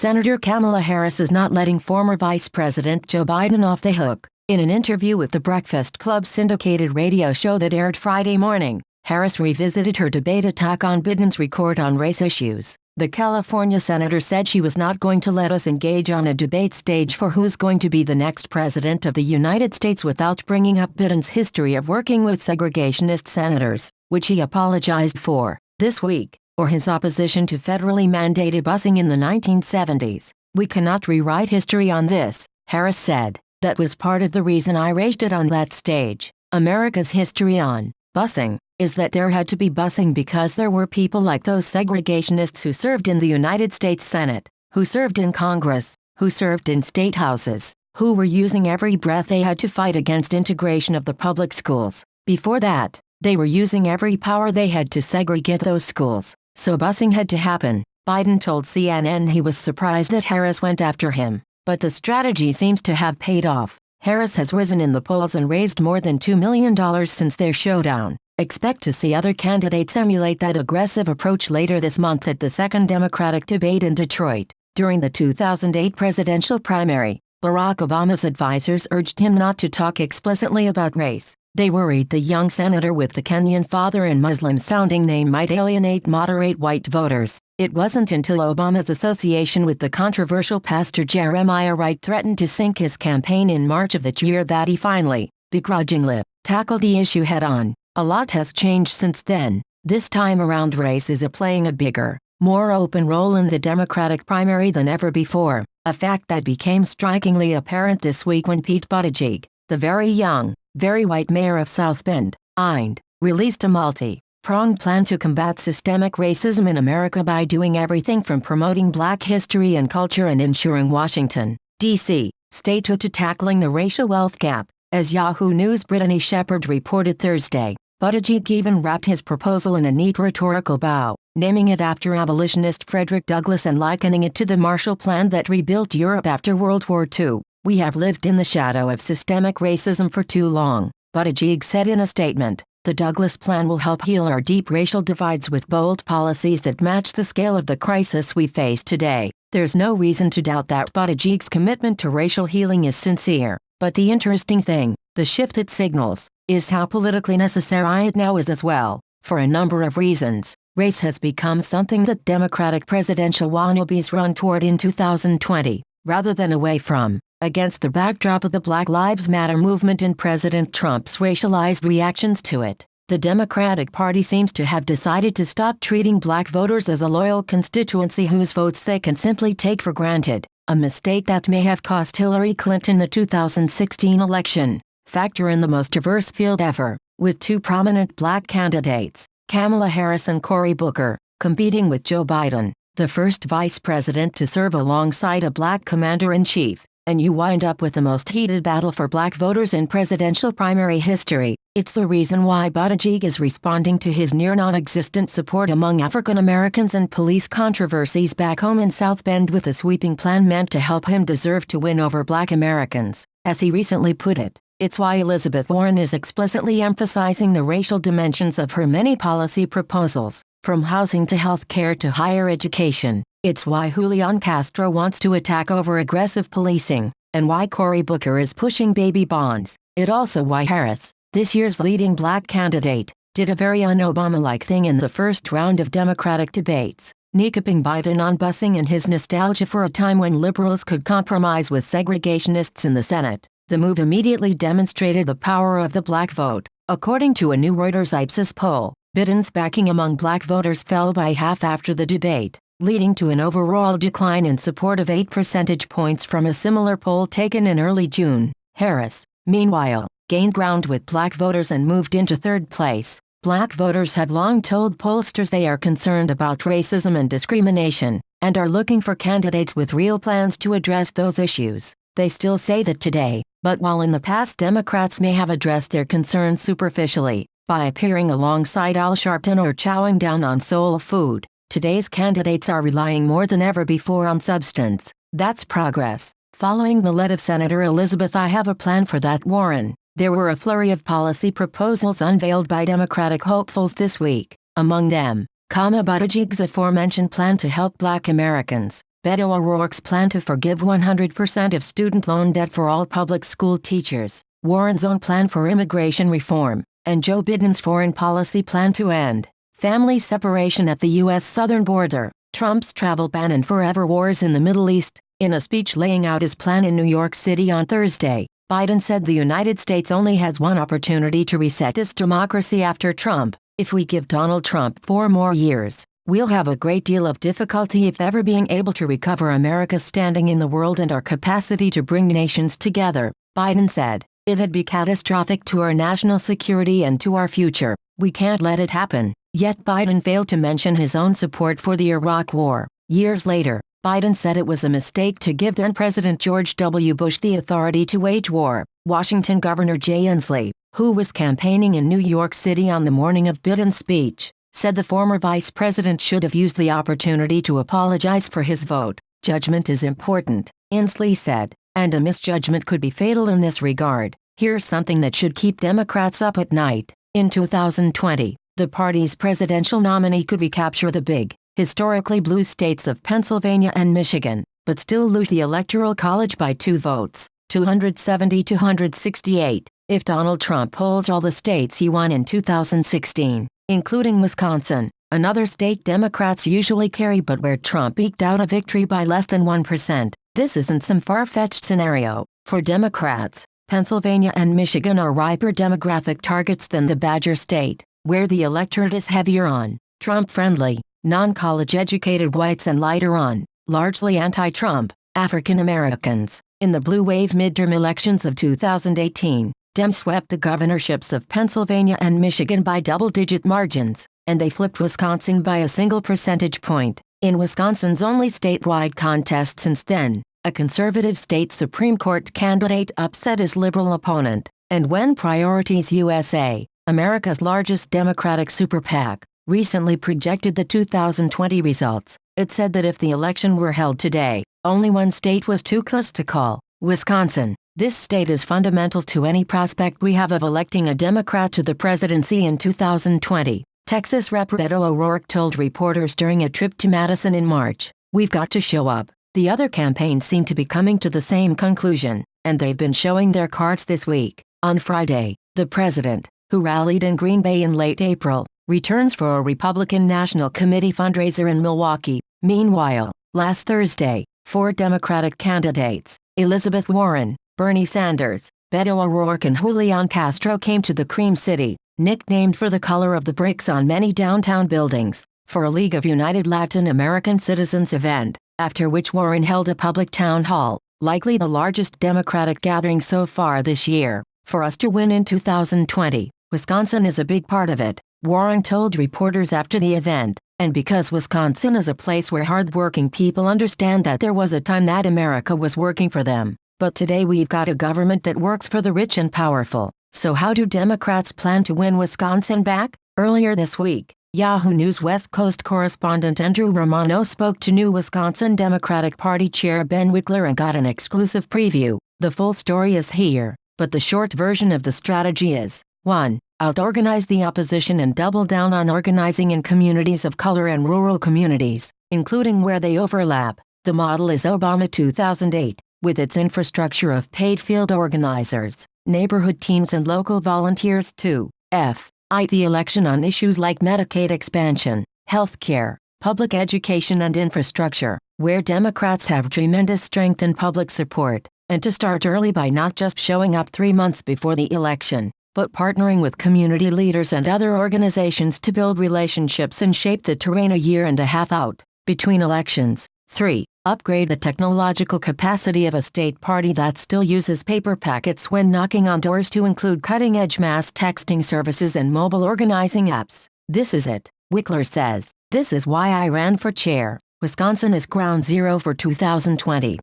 Senator Kamala Harris is not letting former Vice President Joe Biden off the hook. In an interview with the Breakfast Club syndicated radio show that aired Friday morning, Harris revisited her debate attack on Biden's record on race issues. The California senator said she was not going to let us engage on a debate stage for who's going to be the next president of the United States without bringing up Biden's history of working with segregationist senators, which he apologized for this week, or his opposition to federally mandated busing in the 1970s. "We cannot rewrite history on this," Harris said. "That was part of the reason I raised it on that stage. America's history on busing is that there had to be busing because there were people like those segregationists who served in the United States Senate, who served in Congress, who served in state houses, who were using every breath they had to fight against integration of the public schools. Before that, they were using every power they had to segregate those schools. So busing had to happen." Biden told CNN he was surprised that Harris went after him, but the strategy seems to have paid off. Harris has risen in the polls and raised more than $2 million since their showdown. Expect to see other candidates emulate that aggressive approach later this month at the second Democratic debate in Detroit. During the 2008 presidential primary, Barack Obama's advisors urged him not to talk explicitly about race. They worried the young senator with the Kenyan father and Muslim-sounding name might alienate moderate white voters. It wasn't until Obama's association with the controversial pastor Jeremiah Wright threatened to sink his campaign in March of that year that he finally, begrudgingly, tackled the issue head-on. A lot has changed since then. This time around race is playing a bigger, more open role in the Democratic primary than ever before, a fact that became strikingly apparent this week when Pete Buttigieg, the very young, very white mayor of South Bend, Ind, released a multi-pronged plan to combat systemic racism in America by doing everything from promoting Black history and culture and ensuring Washington, D.C., statehood to tackling the racial wealth gap, as Yahoo News' Brittany Shepard reported Thursday. Buttigieg even wrapped his proposal in a neat rhetorical bow, naming it after abolitionist Frederick Douglass and likening it to the Marshall Plan that rebuilt Europe after World War II. "We have lived in the shadow of systemic racism for too long," Buttigieg said in a statement. "The Douglass Plan will help heal our deep racial divides with bold policies that match the scale of the crisis we face today." There's no reason to doubt that Buttigieg's commitment to racial healing is sincere. But the interesting thing, the shift it signals, is how politically necessary it now is as well. For a number of reasons, race has become something that Democratic presidential wannabes run toward in 2020, rather than away from. Against the backdrop of the Black Lives Matter movement and President Trump's racialized reactions to it, the Democratic Party seems to have decided to stop treating Black voters as a loyal constituency whose votes they can simply take for granted, a mistake that may have cost Hillary Clinton the 2016 election. Factor in the most diverse field ever, with two prominent Black candidates, Kamala Harris and Cory Booker, competing with Joe Biden, the first vice president to serve alongside a Black commander-in-chief, and you wind up with the most heated battle for Black voters in presidential primary history. It's the reason why Buttigieg is responding to his near non-existent support among African Americans and police controversies back home in South Bend with a sweeping plan meant to help him deserve to win over Black Americans. As he recently put it, it's why Elizabeth Warren is explicitly emphasizing the racial dimensions of her many policy proposals, from housing to health care to higher education. It's why Julian Castro wants to attack over aggressive policing, and why Cory Booker is pushing baby bonds. It also why Harris, this year's leading Black candidate, did a very un-Obama-like thing in the first round of Democratic debates, kneecapping Biden on busing and his nostalgia for a time when liberals could compromise with segregationists in the Senate. The move immediately demonstrated the power of the Black vote. According to a new Reuters Ipsos poll, Biden's backing among Black voters fell by half after the debate, leading to an overall decline in support of 8 percentage points from a similar poll taken in early June. Harris, meanwhile, gained ground with Black voters and moved into third place. Black voters have long told pollsters they are concerned about racism and discrimination, and are looking for candidates with real plans to address those issues. They still say that today, but while in the past Democrats may have addressed their concerns superficially, by appearing alongside Al Sharpton or chowing down on soul food, today's candidates are relying more than ever before on substance. That's progress. Following the lead of Senator Elizabeth I have a plan for that Warren, there were a flurry of policy proposals unveiled by Democratic hopefuls this week. Among them, Buttigieg's aforementioned plan to help Black Americans, Beto O'Rourke's plan to forgive 100% of student loan debt for all public school teachers, Warren's own plan for immigration reform, and Joe Biden's foreign policy plan to end family separation at the U.S. southern border, Trump's travel ban and forever wars in the Middle East. In a speech laying out his plan in New York City on Thursday, Biden said the United States only has one opportunity to reset this democracy after Trump. If we give Donald Trump 4 more years, we'll have a great deal of difficulty if ever being able to recover America's standing in the world and our capacity to bring nations together, Biden said. It'd be catastrophic to our national security and to our future. We can't let it happen. Yet Biden failed to mention his own support for the Iraq War. Years later, Biden said it was a mistake to give then President George W. Bush the authority to wage war. Washington Governor Jay Inslee, who was campaigning in New York City on the morning of Biden's speech, said the former vice president should have used the opportunity to apologize for his vote. Judgment is important, Inslee said, and a misjudgment could be fatal in this regard. Here's something that should keep Democrats up at night. In 2020, the party's presidential nominee could recapture the big, historically blue states of Pennsylvania and Michigan, but still lose the Electoral College by 2 votes, 270-268, if Donald Trump holds all the states he won in 2016, including Wisconsin, another state Democrats usually carry but where Trump eked out a victory by less than 1%. This isn't some far-fetched scenario. For Democrats, Pennsylvania and Michigan are riper demographic targets than the Badger State, where the electorate is heavier on Trump-friendly, non-college educated whites and lighter on, largely anti-Trump, African Americans. In the blue wave midterm elections of 2018, Dems swept the governorships of Pennsylvania and Michigan by double-digit margins, and they flipped Wisconsin by a single percentage point. In Wisconsin's only statewide contest since then, a conservative state Supreme Court candidate upset his liberal opponent, and when Priorities USA, America's largest Democratic super PAC, recently projected the 2020 results, it said that if the election were held today, only one state was too close to call: Wisconsin. This state is fundamental to any prospect we have of electing a Democrat to the presidency in 2020. Texas Rep. Beto O'Rourke told reporters during a trip to Madison in March, "We've got to show up." The other campaigns seem to be coming to the same conclusion, and they've been showing their cards this week. On Friday, the president, who rallied in Green Bay in late April, returns for a Republican National Committee fundraiser in Milwaukee. Meanwhile, last Thursday, 4 Democratic candidates, Elizabeth Warren, Bernie Sanders, Beto O'Rourke and Julian Castro came to the Cream City, nicknamed for the color of the bricks on many downtown buildings, for a League of United Latin American Citizens event, after which Warren held a public town hall, likely the largest Democratic gathering so far this year. For us to win in 2020, Wisconsin is a big part of it, Warren told reporters after the event, and because Wisconsin is a place where hard-working people understand that there was a time that America was working for them. But today we've got a government that works for the rich and powerful. So how do Democrats plan to win Wisconsin back? Earlier this week, Yahoo News West Coast correspondent Andrew Romano spoke to new Wisconsin Democratic Party Chair Ben Wickler and got an exclusive preview. The full story is here, but the short version of the strategy is: 1. Out-organize the opposition and double down on organizing in communities of color and rural communities, including where they overlap. The model is Obama 2008, with its infrastructure of paid field organizers, neighborhood teams and local volunteers. 2. Fight the election on issues like Medicaid expansion, health care, public education and infrastructure, where Democrats have tremendous strength and public support, and to start early by not just showing up 3 months before the election, but partnering with community leaders and other organizations to build relationships and shape the terrain a year and a half out, between elections. 3. Upgrade the technological capacity of a state party that still uses paper packets when knocking on doors to include cutting-edge mass texting services and mobile organizing apps. This is it, Wickler says. This is why I ran for chair. Wisconsin is ground zero for 2020.